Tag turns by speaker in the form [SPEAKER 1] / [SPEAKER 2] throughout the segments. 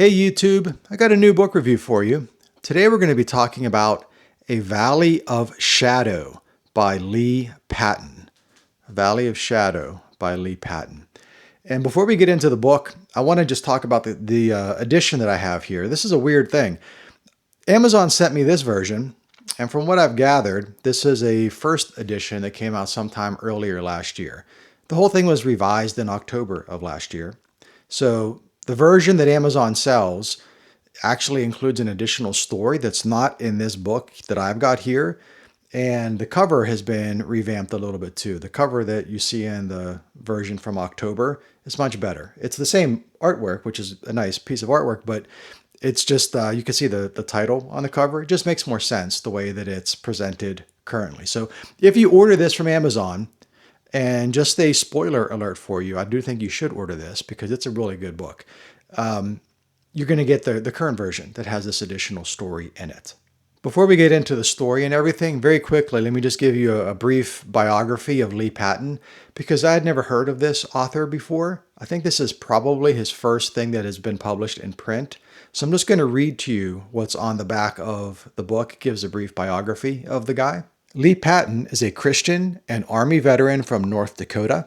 [SPEAKER 1] Hey YouTube, I got a new book review for you. Today we're going to be talking about A Valley of Shadow by Lee Patton. A Valley of Shadow by Lee Patton. And before we get into the book, I want to just talk about the edition that I have here. This is a weird thing. Amazon sent me this version, and from what I've gathered, this is a first edition that came out sometime earlier last year. The whole thing was revised in October of last year. So the version that Amazon sells actually includes an additional story that's not in this book that I've got here. And the cover has been revamped a little bit too. The cover that you see in the version from October is much better. It's the same artwork, which is a nice piece of artwork, but it's just, you can see the title on the cover. It just makes more sense the way that it's presented currently. So if you order this from Amazon, and just a spoiler alert for you, I do think you should order this because it's a really good book. You're going to get the current version that has this additional story in it. Before we get into the story and everything, very quickly, let me just give you a brief biography of Lee Patton because I had never heard of this author before. I think this is probably his first thing that has been published in print. So I'm just going to read to you what's on the back of the book. It gives a brief biography of the guy. Lee Patton is a Christian and Army veteran from North Dakota.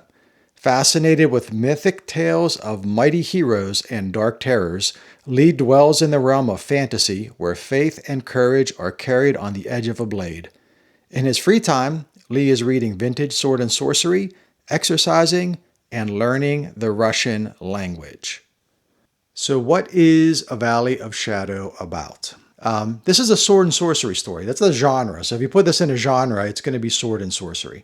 [SPEAKER 1] Fascinated with mythic tales of mighty heroes and dark terrors, Lee dwells in the realm of fantasy where faith and courage are carried on the edge of a blade. In his free time, Lee is reading vintage sword and sorcery, exercising, and learning the Russian language. So what is A Valley of Shadow about? This is a sword and sorcery story. That's the genre. So if you put this in a genre, it's going to be sword and sorcery.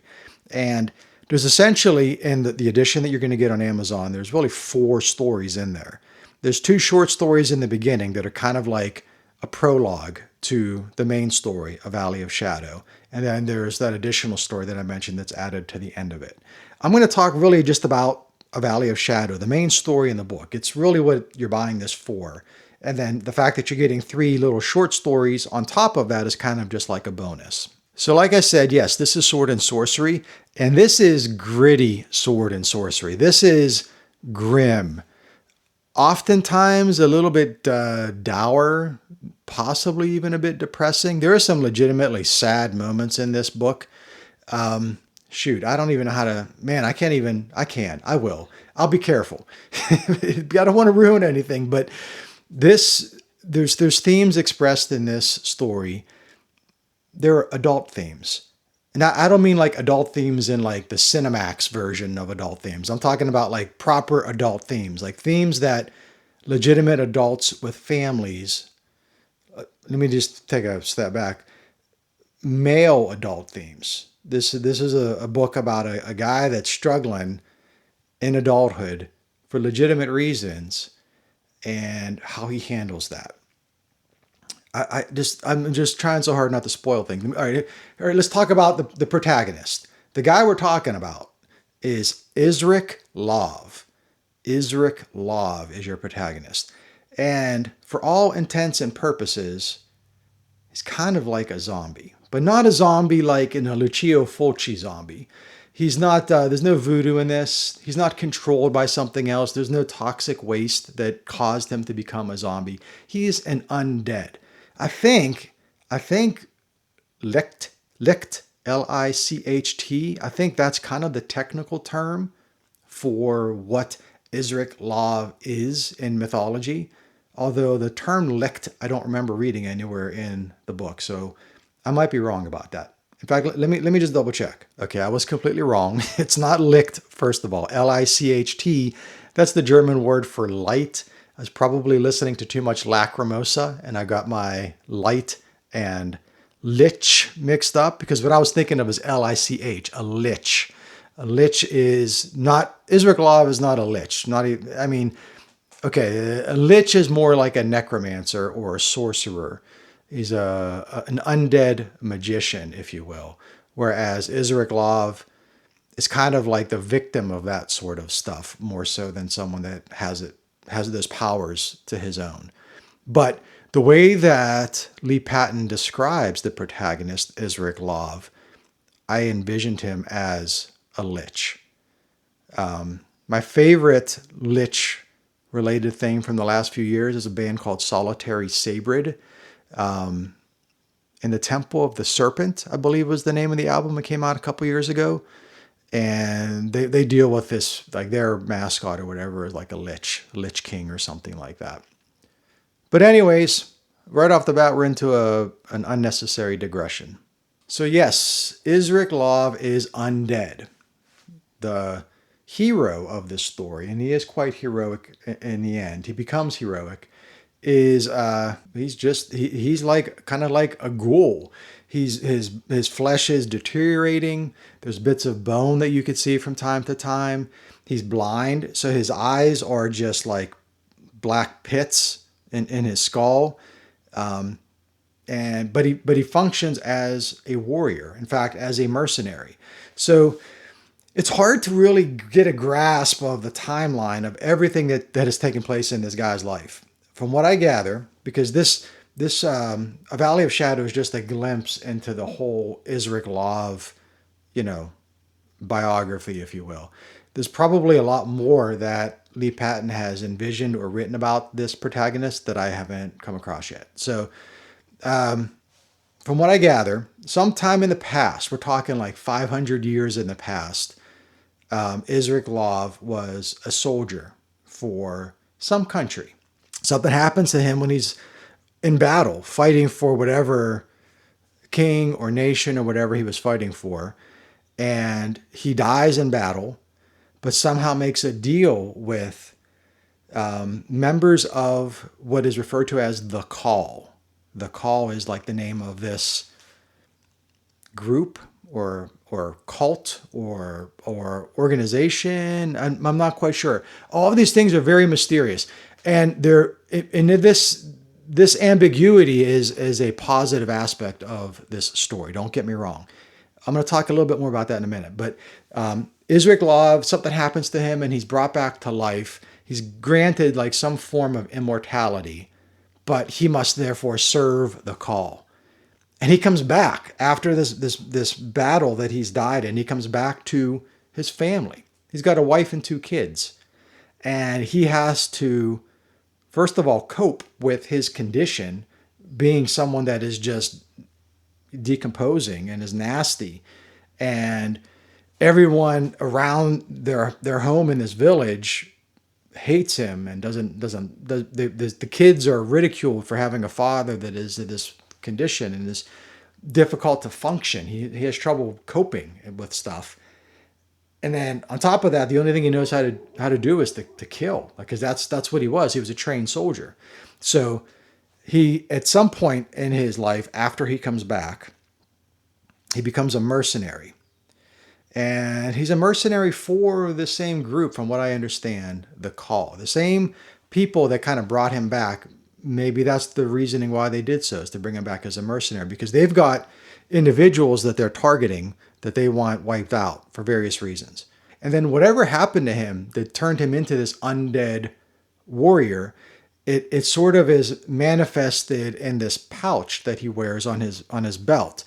[SPEAKER 1] And there's essentially, in the edition that you're going to get on Amazon, there's really 4 stories in there. There's 2 short stories in the beginning that are kind of like a prologue to the main story, A Valley of Shadow. And then there's that additional story that I mentioned that's added to the end of it. I'm going to talk really just about A Valley of Shadow, the main story in the book. It's really what you're buying this for. And then the fact that you're getting 3 little short stories on top of that is kind of just like a bonus. So like I said, yes, this is sword and sorcery, and this is gritty sword and sorcery. This is grim. Oftentimes a little bit dour, possibly even a bit depressing. There are some legitimately sad moments in this book. Shoot, I don't even know how to, man, I will. I'll be careful. I don't want to ruin anything, but there's themes expressed in this story. They're adult themes. And I don't mean like adult themes in like the Cinemax version of adult themes. I'm talking about like proper adult themes, like themes that legitimate adults with families, let me just take a step back, male adult themes. This is a book about a guy that's struggling in adulthood for legitimate reasons and how he handles that. I'm just trying so hard not to spoil things. All right, let's talk about the protagonist. The guy we're talking about is Izrik Lov. Izrik Lov is your protagonist. And for all intents and purposes, he's kind of like a zombie. But not a zombie like in a Lucio Fulci zombie. He's not, there's no voodoo in this. He's not controlled by something else. There's no toxic waste that caused him to become a zombie. He's an undead. I think licht, L-I-C-H-T, I think that's kind of the technical term for what Izrik Lov is in mythology. Although the term licht, I don't remember reading anywhere in the book. So I might be wrong about that. In fact, let me just double check. Okay, I was completely wrong. It's not licht, first of all. L-I-C-H-T. That's the German word for light. I was probably listening to too much Lacrimosa, and I got my light and lich mixed up because what I was thinking of is L-I-C-H, a lich. A lich is not, Izrik Lov is not a lich. Okay, a lich is more like a necromancer or a sorcerer. He's an undead magician, if you will. Whereas Izrik Lov is kind of like the victim of that sort of stuff, more so than someone that has those powers to his own. But the way that Lee Patton describes the protagonist, Izrik Lov, I envisioned him as a lich. My favorite lich related thing from the last few years is a band called Solitary Sabrid. In the Temple of the Serpent, I believe was the name of the album that came out a couple years ago. And they deal with this, like their mascot or whatever is like a lich king or something like that. But anyways, right off the bat, we're into an unnecessary digression. So yes, Isric Lov is undead. The hero of this story, and he is quite heroic in the end. He becomes heroic. Is he's like kind of like a ghoul. His flesh is deteriorating. There's bits of bone that you could see from time to time. He's blind, so his eyes are just like black pits in his skull. But he functions as a warrior. In fact, as a mercenary. So it's hard to really get a grasp of the timeline of everything that has taken place in this guy's life. From what I gather, because this A Valley of Shadow is just a glimpse into the whole Isric Lov, biography, if you will. There's probably a lot more that Lee Patton has envisioned or written about this protagonist that I haven't come across yet. So, from what I gather, sometime in the past, we're talking like 500 years in the past, Isric Lov was a soldier for some country. Something happens to him when he's in battle, fighting for whatever king or nation or whatever he was fighting for. And he dies in battle, but somehow makes a deal with members of what is referred to as the Call. The Call is like the name of this group or cult or organization. I'm not quite sure. All of these things are very mysterious, and this ambiguity is a positive aspect of this story. Don't get me wrong. I'm going to talk a little bit more about that in a minute. But Isric Lov, something happens to him and he's brought back to life. He's granted like some form of immortality, but he must therefore serve the Call. And he comes back after this battle that he's died in. He comes back to his family. He's got a wife and 2 kids. And he has to, first of all, cope with his condition, being someone that is just decomposing and is nasty. And everyone around their home in this village hates him and the kids are ridiculed for having a father that is in this condition and is difficult to function. He has trouble coping with stuff. And then on top of that, the only thing he knows how to do is to kill, because that's what he was. He was a trained soldier. So he, at some point in his life, after he comes back, he becomes a mercenary. And he's a mercenary for the same group, from what I understand, the Call. The same people that kind of brought him back. Maybe that's the reasoning why they did so, is to bring him back as a mercenary, because they've got individuals that they're targeting that they want wiped out for various reasons. And then whatever happened to him that turned him into this undead warrior, it sort of is manifested in this pouch that he wears on his belt.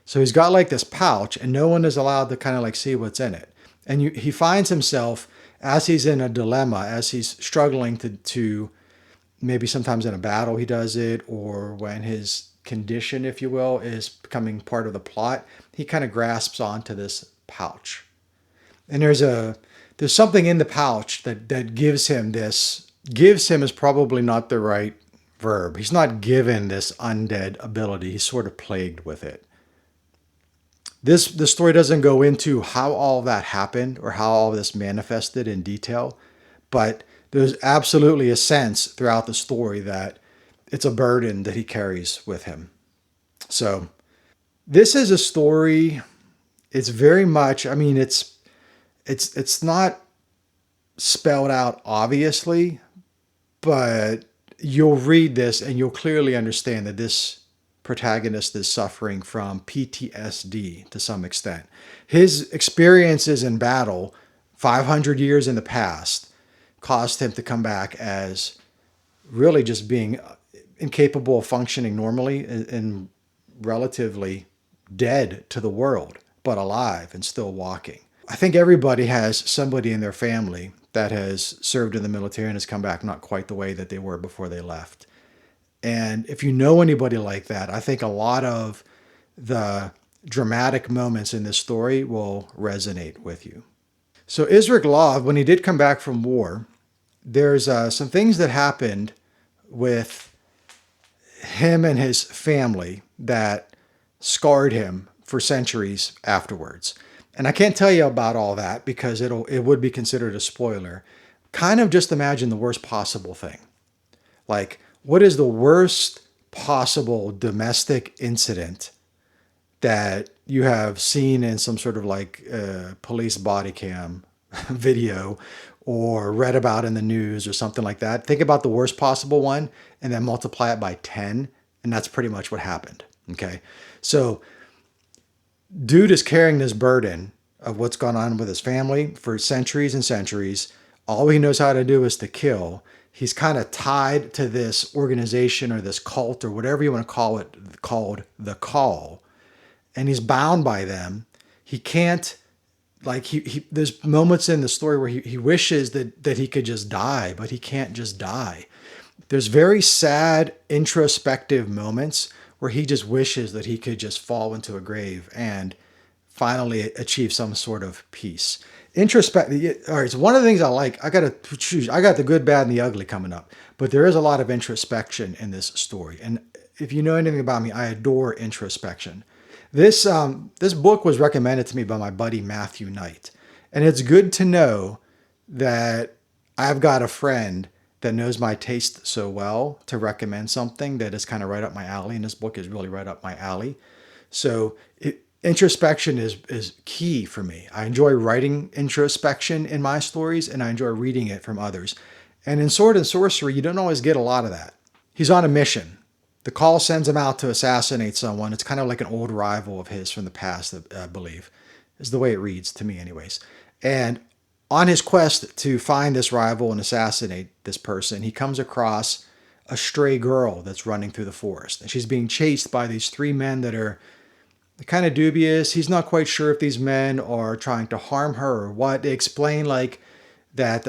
[SPEAKER 1] So he's got like this pouch, and no one is allowed to kind of like see what's in it. And he finds himself, as he's in a dilemma, as he's struggling to maybe sometimes in a battle he does it, or when his condition, if you will, is becoming part of the plot, he kind of grasps onto this pouch. And there's something in the pouch that gives him is probably not the right verb. He's not given this undead ability. He's sort of plagued with it. The story doesn't go into how all that happened or how all this manifested in detail, but there's absolutely a sense throughout the story that it's a burden that he carries with him. So this is a story. It's very much, I mean, it's not spelled out obviously, but you'll read this and you'll clearly understand that this protagonist is suffering from PTSD to some extent. His experiences in battle 500 years in the past caused him to come back as really just being incapable of functioning normally and relatively dead to the world, but alive and still walking. I think everybody has somebody in their family that has served in the military and has come back not quite the way that they were before they left. And if you know anybody like that, I think a lot of the dramatic moments in this story will resonate with you. So Isric Lov, when he did come back from war, there's some things that happened with him and his family that scarred him for centuries afterwards. And I can't tell you about all that because it would be considered a spoiler. Kind of just imagine the worst possible thing. Like, what is the worst possible domestic incident that you have seen in some sort of like police body cam video or read about in the news or something like that? Think about the worst possible one and then multiply it by 10. And that's pretty much what happened. Okay. So, dude is carrying this burden of what's gone on with his family for centuries and centuries. All he knows how to do is to kill. He's kind of tied to this organization or this cult or whatever you want to call it, called the Call. And he's bound by them. He can't, like, there's moments in the story where he wishes that he could just die, but he can't just die. There's very sad, introspective moments where he just wishes that he could just fall into a grave and finally achieve some sort of peace. Introspect. All right. So one of the things I like, I got to choose. I got the good, bad, and the ugly coming up, but there is a lot of introspection in this story. And if you know anything about me, I adore introspection. This book was recommended to me by my buddy Matthew Knight, and it's good to know that I've got a friend that knows my taste so well to recommend something that is kind of right up my alley. And this book is really right up my alley. So introspection is key for me. I enjoy writing introspection in my stories, and I enjoy reading it from others. And in Sword and Sorcery, you don't always get a lot of that. He's on a mission. The Call sends him out to assassinate someone. It's kind of like an old rival of his from the past, I believe, is the way it reads to me anyways. And on his quest to find this rival and assassinate this person, he comes across a stray girl that's running through the forest. And she's being chased by these three men that are kind of dubious. He's not quite sure if these men are trying to harm her or what. They explain like that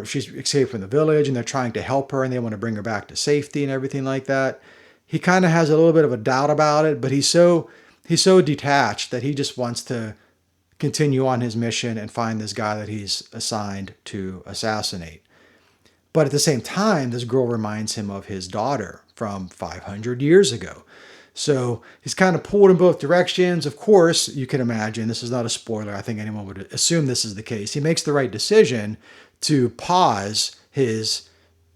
[SPEAKER 1] she's escaped from the village and they're trying to help her and they want to bring her back to safety and everything like that. He kind of has a little bit of a doubt about it, but he's so detached that he just wants to continue on his mission and find this guy that he's assigned to assassinate. But at the same time, this girl reminds him of his daughter from 500 years ago. So he's kind of pulled in both directions. Of course, you can imagine, this is not a spoiler. I think anyone would assume this is the case. He makes the right decision to pause his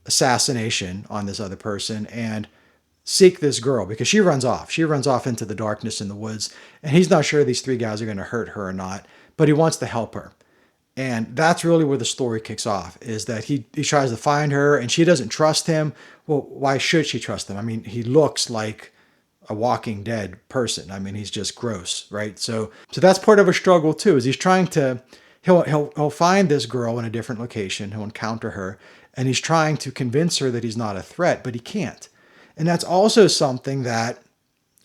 [SPEAKER 1] assassination on this other person and seek this girl because she runs off. She runs off into the darkness in the woods, and he's not sure these three guys are going to hurt her or not, but he wants to help her. And that's really where the story kicks off, is that he tries to find her, and she doesn't trust him. Well, why should she trust him? I mean, he looks like a Walking Dead person. I mean, he's just gross, right? So that's part of a struggle too, is he's trying to, he'll find this girl in a different location, he'll encounter her, and he's trying to convince her that he's not a threat, but he can't. And that's also something that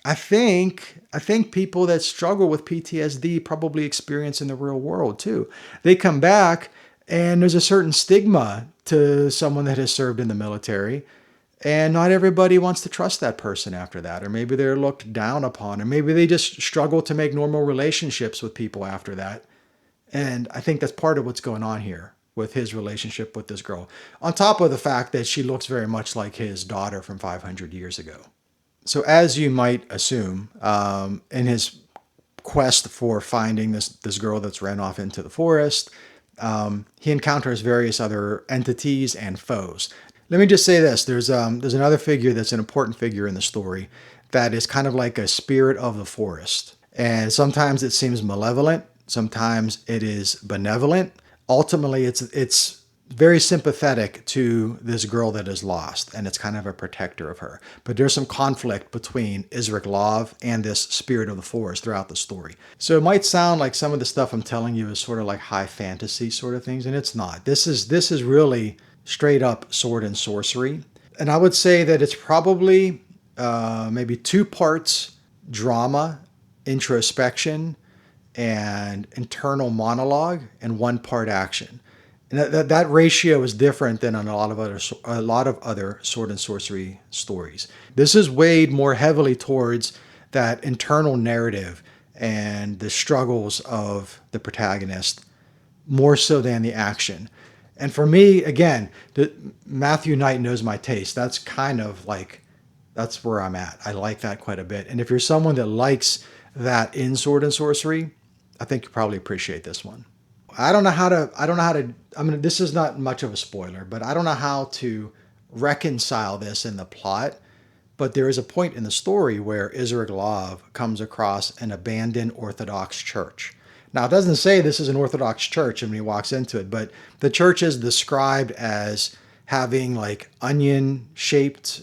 [SPEAKER 1] I think people that struggle with PTSD probably experience in the real world too. They come back and there's a certain stigma to someone that has served in the military, and not everybody wants to trust that person after that, or maybe they're looked down upon, or maybe they just struggle to make normal relationships with people after that. And I think that's part of what's going on here with his relationship with this girl, on top of the fact that she looks very much like his daughter from 500 years ago. So as you might assume, in his quest for finding this girl that's ran off into the forest, he encounters various other entities and foes. Let me just say this. There's another figure that's an important figure in the story that is kind of like a spirit of the forest. And sometimes it seems malevolent. Sometimes it is benevolent. Ultimately, it's very sympathetic to this girl that is lost, and it's kind of a protector of her. But there's some conflict between Isric Lov and this spirit of the forest throughout the story. So it might sound like some of the stuff I'm telling you is sort of like high fantasy sort of things, and it's not. This is really straight up sword and sorcery. And I would say that it's probably maybe 2 parts drama, introspection, and internal monologue, and 1 part action. And that ratio is different than on a lot of other sword and sorcery stories. This is weighed more heavily towards that internal narrative and the struggles of the protagonist, more so than the action. And for me, again, Matthew Knight knows my taste. That's kind of like, that's where I'm at. I like that quite a bit. And if you're someone that likes that in sword and sorcery, I think you probably appreciate this one. I mean, this is not much of a spoiler, but I don't know how to reconcile this in the plot. But there is a point in the story where Isric comes across an abandoned Orthodox church. Now, it doesn't say this is an Orthodox church when he walks into it, but the church is described as having like onion-shaped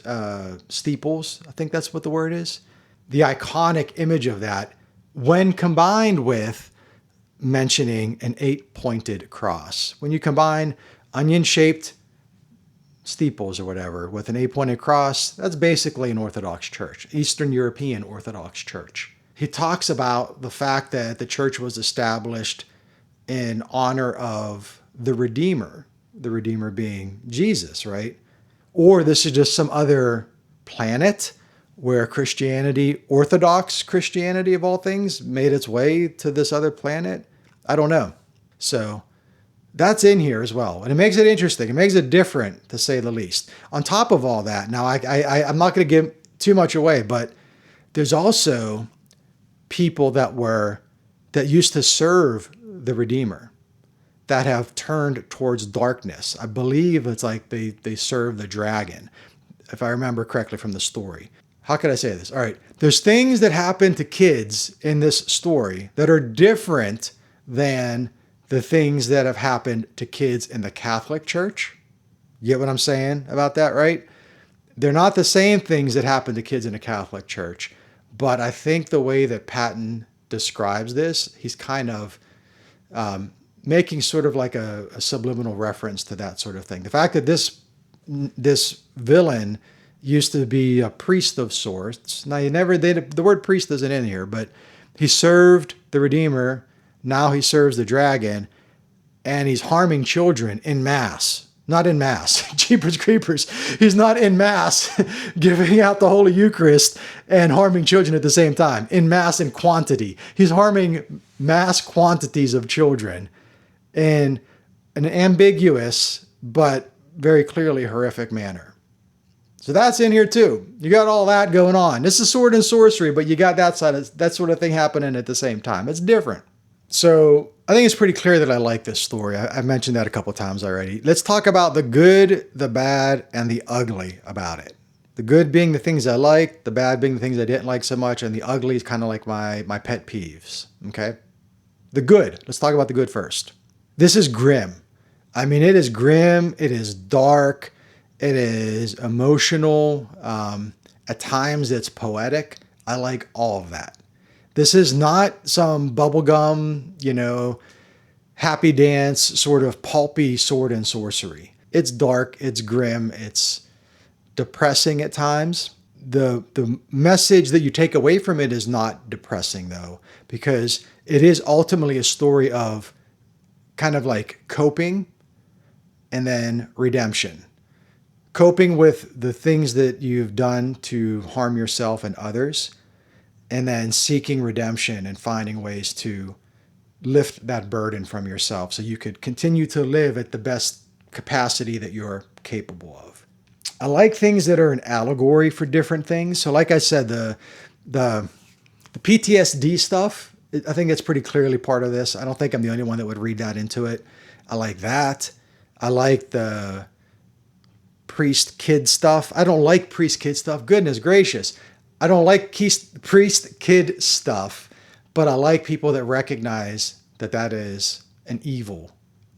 [SPEAKER 1] steeples. I think that's what the word is. The iconic image of that, when combined with mentioning an 8-pointed cross. When you combine onion-shaped steeples or whatever with an 8-pointed cross, that's basically an Orthodox church, Eastern European Orthodox church. He talks about the fact that the church was established in honor of the Redeemer being Jesus, right? Or this is just some other planet where Christianity, Orthodox Christianity of all things, made its way to this other planet. I don't know. So that's in here as well. And it makes it interesting. It makes it different, to say the least. On top of all that, now I'm not going to give too much away, but there's also people that used to serve the Redeemer that have turned towards darkness. I believe it's like they serve the dragon, if I remember correctly from the story. How could I say this? All right. There's things that happen to kids in this story that are different than the things that have happened to kids in the Catholic Church. You get what I'm saying about that, right? They're not the same things that happen to kids in a Catholic Church, but I think the way that Patton describes this, he's kind of making sort of like a subliminal reference to that sort of thing. The fact that this villain used to be a priest of sorts. Now, the word priest isn't in here, but he served the Redeemer. Now he serves the dragon, and he's harming children in mass. Not in mass. Jeepers creepers. He's not in mass giving out the Holy Eucharist and harming children at the same time. In mass and quantity. He's harming mass quantities of children in an ambiguous but very clearly horrific manner. So that's in here too. You got all that going on. This is sword and sorcery, but you got that sort of thing happening at the same time. It's different. So I think it's pretty clear that I like this story. I've mentioned that a couple times already. Let's talk about the good, the bad, and the ugly about it. The good being the things I liked, the bad being the things I didn't like so much, and the ugly is kind of like my pet peeves. Okay? The good. Let's talk about the good first. This is grim. I mean, it is grim. It is dark. It is emotional. At times it's poetic. I like all of that. This is not some bubblegum, happy dance, sort of pulpy sword and sorcery. It's dark. It's grim. It's depressing at times. The message that you take away from it is not depressing, though, because it is ultimately a story of kind of like coping and then redemption. Coping with the things that you've done to harm yourself and others, and then seeking redemption and finding ways to lift that burden from yourself so you could continue to live at the best capacity that you're capable of. I like things that are an allegory for different things. So like I said, the PTSD stuff, I think it's pretty clearly part of this. I don't think I'm the only one that would read that into it. I like that. I like the priest-kid stuff. I don't like priest-kid stuff. Goodness gracious. I don't like priest-kid stuff, but I like people that recognize that that is an evil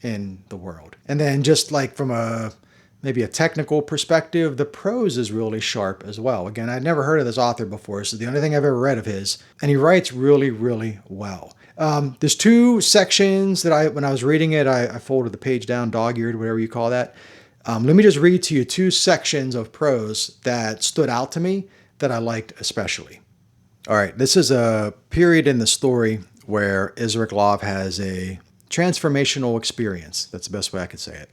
[SPEAKER 1] in the world. And then just like from maybe a technical perspective, the prose is really sharp as well. Again, I'd never heard of this author before, so the only thing I've ever read of his, and he writes really, really well. There's two sections that when I was reading it, I folded the page down, dog-eared, whatever you call that. Let me just read to you two sections of prose that stood out to me that I liked especially. All right, this is a period in the story where Isric has a transformational experience. That's the best way I could say it.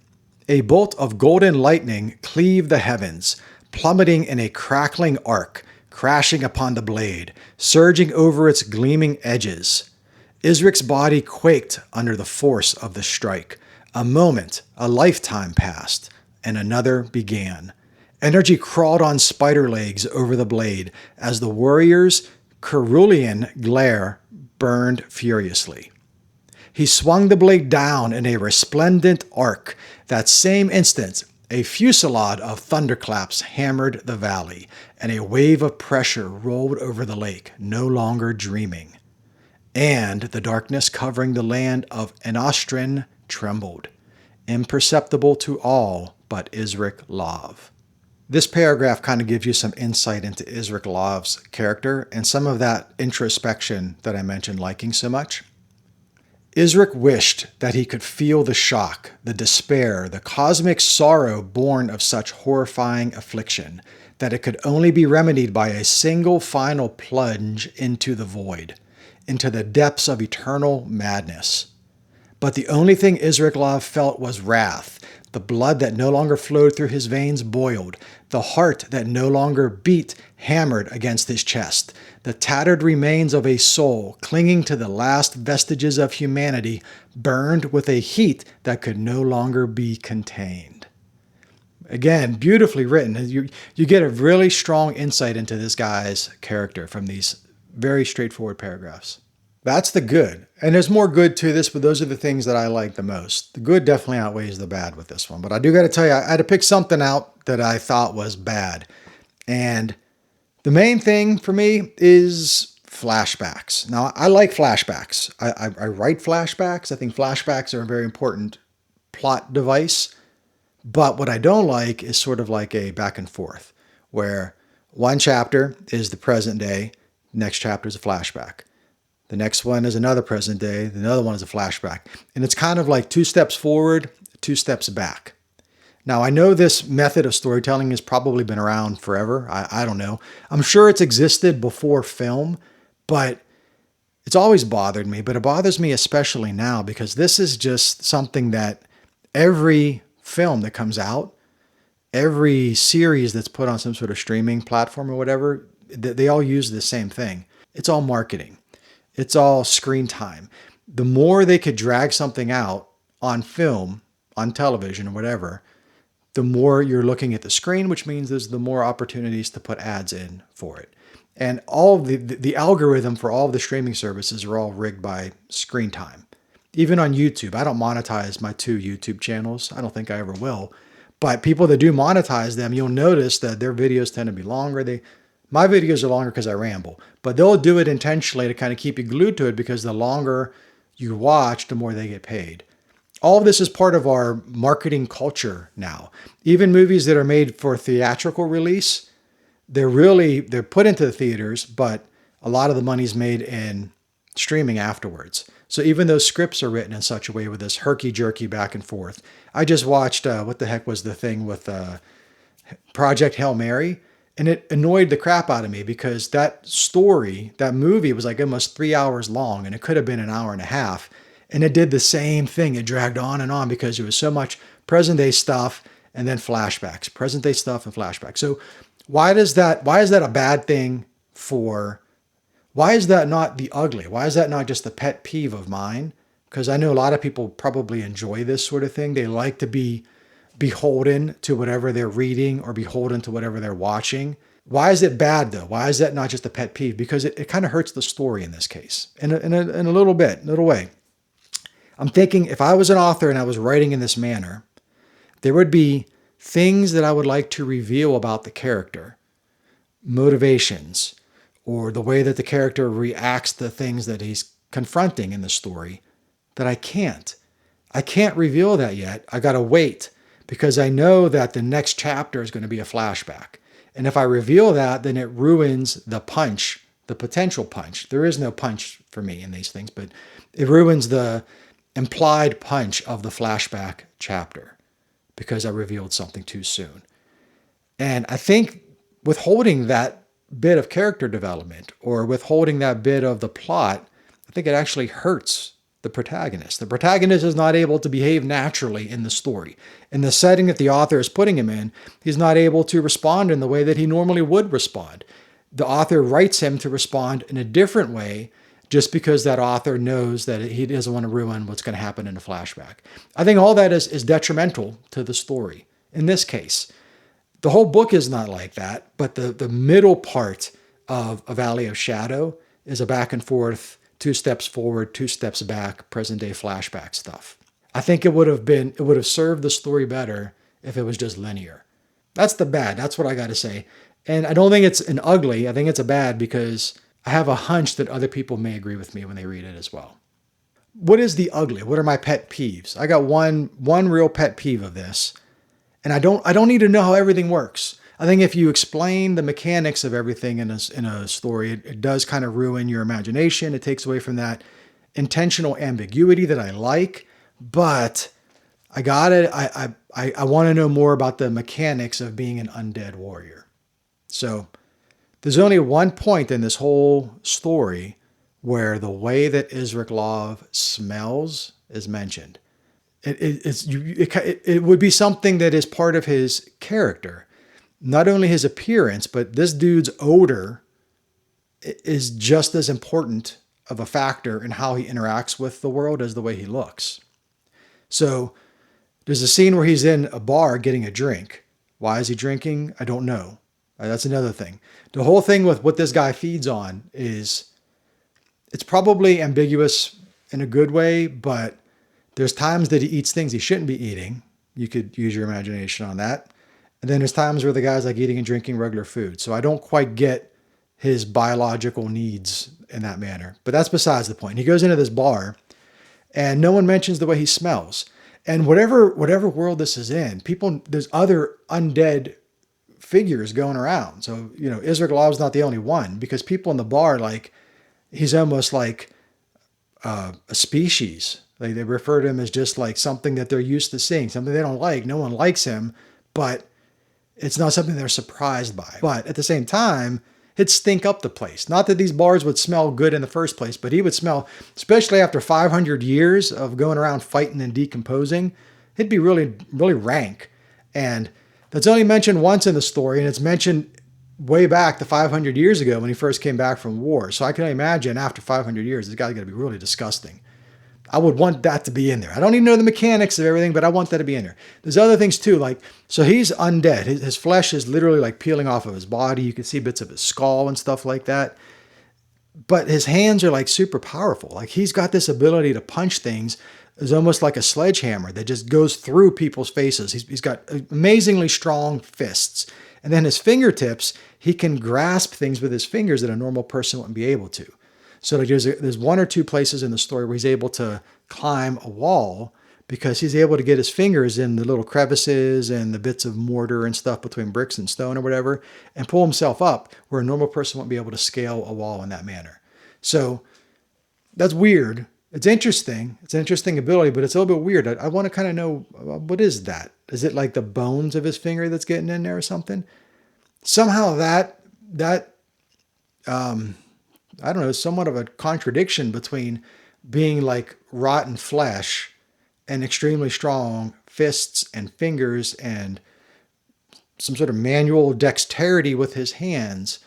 [SPEAKER 1] A bolt of golden lightning cleaved the heavens, plummeting in a crackling arc, crashing upon the blade, surging over its gleaming edges. Isric's body quaked under the force of the strike. A moment, a lifetime passed, and another began. Energy crawled on spider legs over the blade as the warrior's cerulean glare burned furiously. He swung the blade down in a resplendent arc. That same instant, a fusillade of thunderclaps hammered the valley, and a wave of pressure rolled over the lake, no longer dreaming. And the darkness covering the land of Enostrin trembled, imperceptible to all but Isric Lov. This paragraph kind of gives you some insight into Isric Lov's character and some of that introspection that I mentioned liking so much. Isric wished that he could feel the shock, the despair, the cosmic sorrow born of such horrifying affliction, that it could only be remedied by a single final plunge into the void, into the depths of eternal madness. But the only thing Isric Lov felt was wrath. The blood that no longer flowed through his veins boiled. The heart that no longer beat hammered against his chest. The tattered remains of a soul, clinging to the last vestiges of humanity, burned with a heat that could no longer be contained. Again, beautifully written. You get a really strong insight into this guy's character from these very straightforward paragraphs. That's the good. And there's more good to this, but those are the things that I like the most. The good definitely outweighs the bad with this one. But I do got to tell you, I had to pick something out that I thought was bad. And the main thing for me is flashbacks. Now, I like flashbacks. I write flashbacks. I think flashbacks are a very important plot device. But what I don't like is sort of like a back and forth, where one chapter is the present day, next chapter is a flashback. The next one is another present day. The other one is a flashback. And it's kind of like 2 steps forward, 2 steps back. Now, I know this method of storytelling has probably been around forever. I don't know. I'm sure it's existed before film, but it's always bothered me. But it bothers me especially now because this is just something that every film that comes out, every series that's put on some sort of streaming platform or whatever, they all use the same thing. It's all marketing. It's all screen time. The more they could drag something out on film, on television or whatever, the more you're looking at the screen, which means there's the more opportunities to put ads in for it. And all of the algorithm for all of the streaming services are all rigged by screen time. Even on YouTube, I don't monetize my 2 YouTube channels. I don't think I ever will. But people that do monetize them, you'll notice that their videos tend to be longer. My videos are longer because I ramble, but they'll do it intentionally to kind of keep you glued to it because the longer you watch, the more they get paid. All of this is part of our marketing culture now. Even movies that are made for theatrical release, they're put into the theaters, but a lot of the money's made in streaming afterwards. So even those scripts are written in such a way with this herky-jerky back and forth. I just watched, what the heck was the thing with Project Hail Mary? And it annoyed the crap out of me because that movie was like almost 3 hours long and it could have been an hour and a half. And it did the same thing. It dragged on and on because there was so much present day stuff and then flashbacks, present day stuff and flashbacks. So why is that a bad thing why is that not the ugly? Why is that not just a pet peeve of mine? Because I know a lot of people probably enjoy this sort of thing. They like to be beholden to whatever they're reading or beholden to whatever they're watching. Why is it bad though? Why is that not just a pet peeve? Because it kind of hurts the story in this case in a little way. I'm thinking if I was an author and I was writing in this manner, there would be things that I would like to reveal about the character, motivations, or the way that the character reacts to things that he's confronting in the story that I can't. I can't reveal that yet. I got to wait because I know that the next chapter is going to be a flashback. And if I reveal that, then it ruins the punch, the potential punch. There is no punch for me in these things, but it ruins the implied punch of the flashback chapter because I revealed something too soon. And I think withholding that bit of character development or withholding that bit of the plot, I think it actually hurts the protagonist. The protagonist is not able to behave naturally in the story. In the setting that the author is putting him in, he's not able to respond in the way that he normally would respond. The author writes him to respond in a different way just because that author knows that he doesn't want to ruin what's going to happen in a flashback. I think all that is detrimental to the story. In this case, the whole book is not like that, but the middle part of A Valley of Shadow is a back and forth, 2 steps forward, 2 steps back, present day flashback stuff. I think it would have served the story better if it was just linear. That's the bad. That's what I got to say. And I don't think it's an ugly. I think it's a bad because I have a hunch that other people may agree with me when they read it as well. What is the ugly? What are my pet peeves? I got one real pet peeve of this. And I don't need to know how everything works. I think if you explain the mechanics of everything in a story, it does kind of ruin your imagination. It takes away from that intentional ambiguity that I like. But I want to know more about the mechanics of being an undead warrior. So there's only one point in this whole story where the way that Isric smells is mentioned. It would be something that is part of his character. Not only his appearance, but this dude's odor is just as important of a factor in how he interacts with the world as the way he looks. So there's a scene where he's in a bar getting a drink. Why is he drinking? I don't know. That's another thing. The whole thing with what this guy feeds on it's probably ambiguous in a good way, but there's times that he eats things he shouldn't be eating. You could use your imagination on that. And then there's times where the guy's like eating and drinking regular food. So I don't quite get his biological needs in that manner. But that's besides the point. He goes into this bar and no one mentions the way he smells. And whatever world this is in, there's other undead figures going around. So, Isric Law's not the only one because people in the bar, he's almost like a species. Like they refer to him as just like something that they're used to seeing, something they don't like. No one likes him, but it's not something they're surprised by. But at the same time, it'd stink up the place. Not that these bars would smell good in the first place, but he would smell, especially after 500 years of going around fighting and decomposing, it'd be really, really rank. And that's only mentioned once in the story, and it's mentioned way back to 500 years ago when he first came back from war. So I can only imagine after 500 years, this guy's going to be really disgusting. I would want that to be in there. I don't even know the mechanics of everything, but I want that to be in there. There's other things too, so he's undead. His flesh is literally like peeling off of his body. You can see bits of his skull and stuff like that. But his hands are like super powerful. Like he's got this ability to punch things. It's almost like a sledgehammer that just goes through people's faces. He's got amazingly strong fists. And then his fingertips, he can grasp things with his fingers that a normal person wouldn't be able to. So there's 1 or 2 places in the story where he's able to climb a wall because he's able to get his fingers in the little crevices and the bits of mortar and stuff between bricks and stone or whatever and pull himself up where a normal person wouldn't be able to scale a wall in that manner. So that's weird. It's interesting. It's an interesting ability, but it's a little bit weird. I want to kind of know, what is that? Is it like the bones of his finger that's getting in there or something? Somehow that I don't know, somewhat of a contradiction between being like rotten flesh and extremely strong fists and fingers and some sort of manual dexterity with his hands.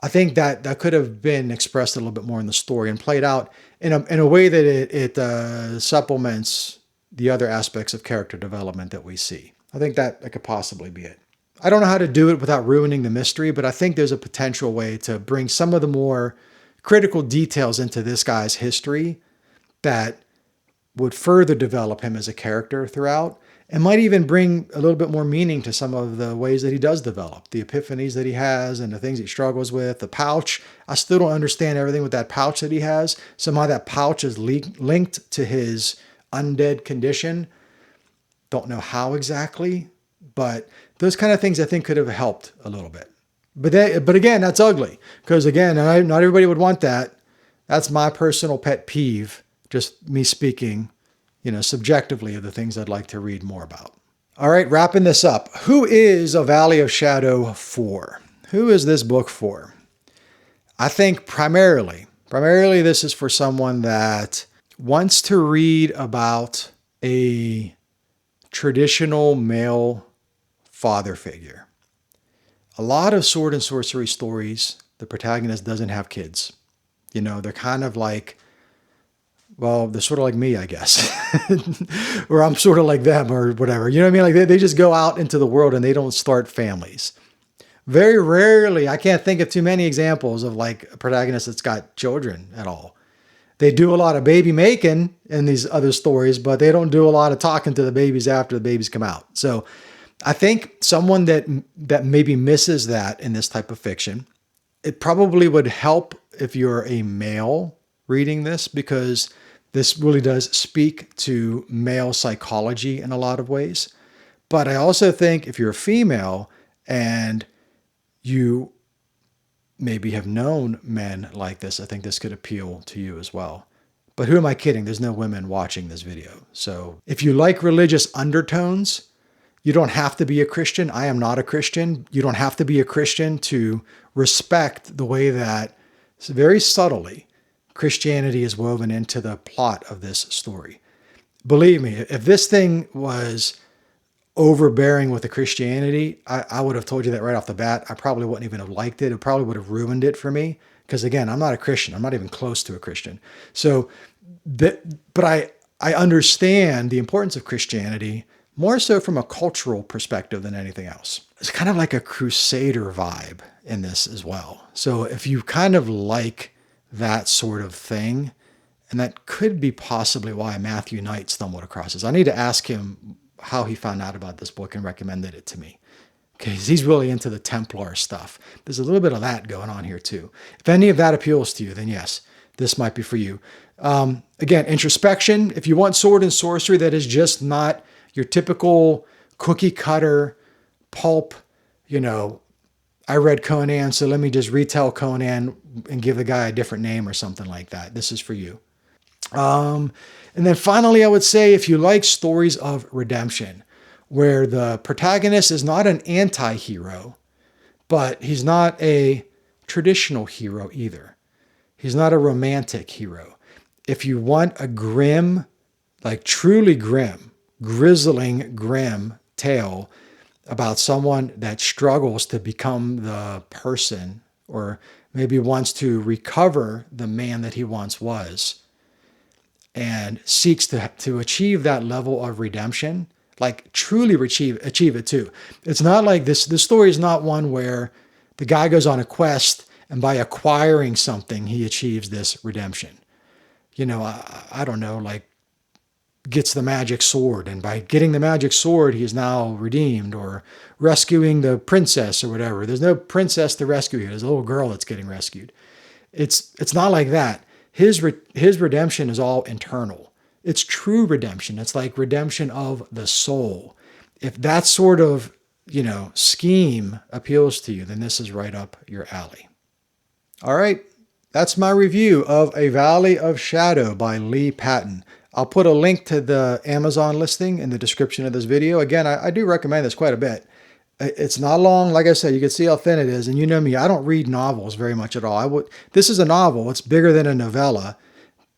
[SPEAKER 1] I think that could have been expressed a little bit more in the story and played out in a way that it supplements the other aspects of character development that we see. I think that could possibly be it. I don't know how to do it without ruining the mystery, but I think there's a potential way to bring some of the more critical details into this guy's history that would further develop him as a character throughout and might even bring a little bit more meaning to some of the ways that he does develop, the epiphanies that he has and the things he struggles with. The pouch, I still don't understand everything with that pouch that he has. Somehow that pouch is linked to his undead condition. Don't know how exactly, but those kind of things I think could have helped a little bit. But again, that's ugly because again, not everybody would want that. That's my personal pet peeve, just me speaking, subjectively of the things I'd like to read more about. All right, wrapping this up. Who is A Valley of Shadow for? Who is this book for? I think primarily this is for someone that wants to read about a traditional male father figure. A lot of sword and sorcery stories, the protagonist doesn't have kids. You know, they're kind of like, well, they're sort of like me, I guess. Or I'm sort of like them or whatever. You know what I mean? Like they just go out into the world and they don't start families. Very rarely, I can't think of too many examples of like a protagonist that's got children at all. They do a lot of baby making in these other stories, but they don't do a lot of talking to the babies after the babies come out. So I think someone that maybe misses that in this type of fiction, it probably would help if you're a male reading this, because this really does speak to male psychology in a lot of ways. But I also think if you're a female and you maybe have known men like this, I think this could appeal to you as well. But who am I kidding? There's no women watching this video. So if you like religious undertones, you don't have to be a Christian. I am not a Christian. You don't have to be a Christian to respect the way that very subtly Christianity is woven into the plot of this story. Believe me, if this thing was overbearing with the Christianity, I would have told you that right off the bat. I probably wouldn't even have liked it. It probably would have ruined it for me. Because again, I'm not a Christian. I'm not even close to a Christian. So, but I understand the importance of Christianity more so from a cultural perspective than anything else. It's kind of like a crusader vibe in this as well. So if you kind of like that sort of thing, and that could be possibly why Matthew Knight stumbled across this. I need to ask him how he found out about this book and recommended it to me. Okay, he's really into the Templar stuff. There's a little bit of that going on here too. If any of that appeals to you, then yes, this might be for you. Again, introspection. If you want sword and sorcery that is just not your typical cookie cutter pulp, you know, I read Conan, so let me just retell Conan and give the guy a different name or something like that. This is for you. And then finally, I would say if you like stories of redemption, where the protagonist is not an anti-hero, but he's not a traditional hero either. He's not a romantic hero. If you want a grim, like truly grim, grisling, grim tale about someone that struggles to become the person, or maybe wants to recover the man that he once was, and seeks to achieve that level of redemption, like truly achieve it too. It's not like this story is not one where the guy goes on a quest and by acquiring something, he achieves this redemption. You know, I don't know, like gets the magic sword, and by getting the magic sword, he is now redeemed, or rescuing the princess or whatever. There's no princess to rescue here. There's a little girl that's getting rescued. It's not like that. His redemption is all internal. It's true redemption. It's like redemption of the soul. If that sort of, you know, scheme appeals to you, then this is right up your alley. All right. That's my review of A Valley of Shadow by Lee Patton. I'll put a link to the Amazon listing in the description of this video. Again, I do recommend this quite a bit. It's not long. Like I said, you can see how thin it is. And you know me, I don't read novels very much at all. This is a novel. It's bigger than a novella,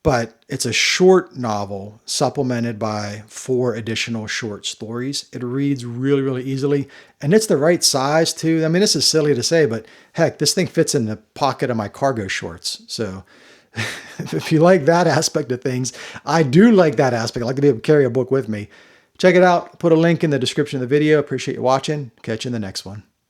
[SPEAKER 1] but it's a short novel supplemented by 4 additional short stories. It reads really, really easily. And it's the right size too. I mean, this is silly to say, but heck, this thing fits in the pocket of my cargo shorts. So if you like that aspect of things, I do like that aspect. I like to be able to carry a book with me. Check it out. Put a link in the description of the video. Appreciate you watching. Catch you in the next one.